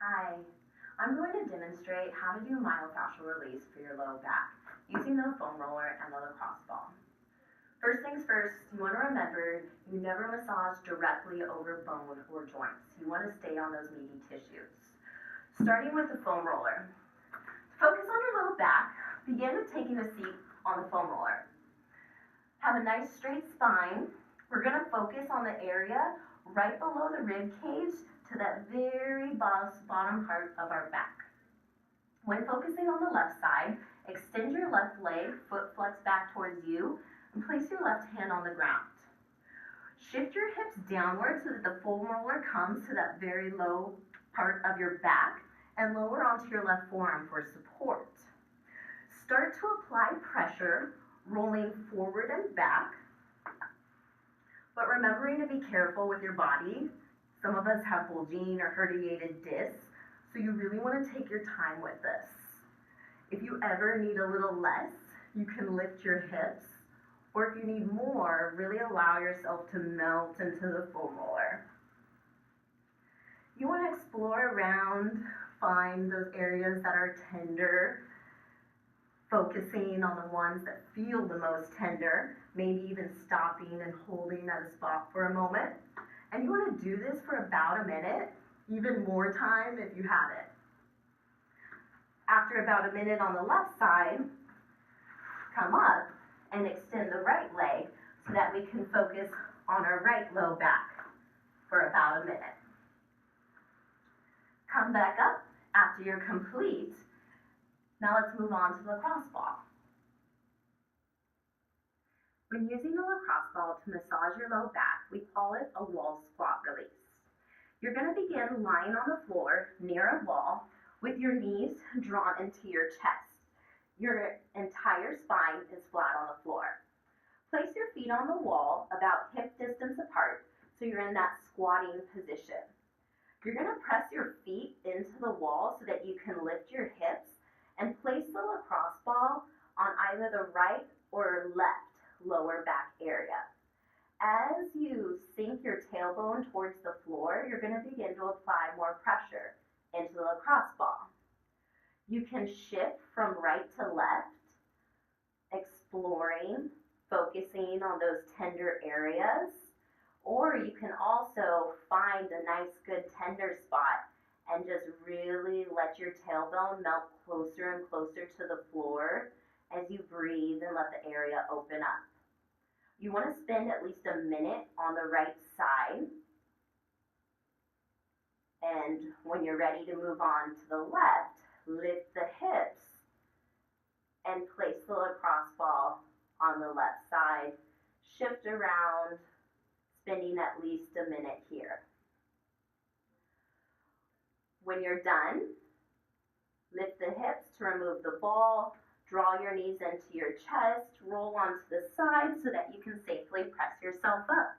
Hi, I'm going to demonstrate how to do myofascial release for your low back using the foam roller and the lacrosse ball. First things first, you want to remember you never massage directly over bone or joints. You want to stay on those meaty tissues. Starting with the foam roller. To focus on your low back, begin with taking a seat on the foam roller. Have a nice straight spine. We're going to focus on the area right below the rib cage to that very bottom part of our back. When focusing on the left side, extend your left leg, foot flex back towards you, and place your left hand on the ground. Shift your hips downward so that the foam roller comes to that very low part of your back and lower onto your left forearm for support. Start to apply pressure, rolling forward and back, but remembering to be careful with your body. Some of us have bulging or herniated discs, so you really want to take your time with this. If you ever need a little less, you can lift your hips, or if you need more, really allow yourself to melt into the foam roller. You want to explore around, find those areas that are tender, focusing on the ones that feel the most tender, maybe even stopping and holding at a spot for a moment. And you want to do this for about a minute, even more time if you have it. After about a minute on the left side, come up and extend the right leg so that we can focus on our right low back for about a minute. Come back up after you're complete. Now let's move on to the lacrosse ball. When using a lacrosse ball to massage your low back, we call it a wall squat release. You're going to begin lying on the floor near a wall with your knees drawn into your chest. Your entire spine is flat on the floor. Place your feet on the wall about hip distance apart so you're in that squatting position. You're going to press your feet into the wall so that you can lift your hips and place the lacrosse ball on either the right or left lower back area. As you sink your tailbone towards the floor, you're going to begin to apply more pressure into the lacrosse ball. You can shift from right to left, exploring, focusing on those tender areas, or you can also find a nice good tender spot and just really let your tailbone melt closer and closer to the floor as you breathe and let the area open up. You want to spend at least a minute on the right side. And when you're ready to move on to the left, lift the hips and place the lacrosse ball on the left side. Shift around, spending at least a minute here. When you're done, lift the hips to remove the ball. Draw your knees into your chest, roll onto the side so that you can safely press yourself up.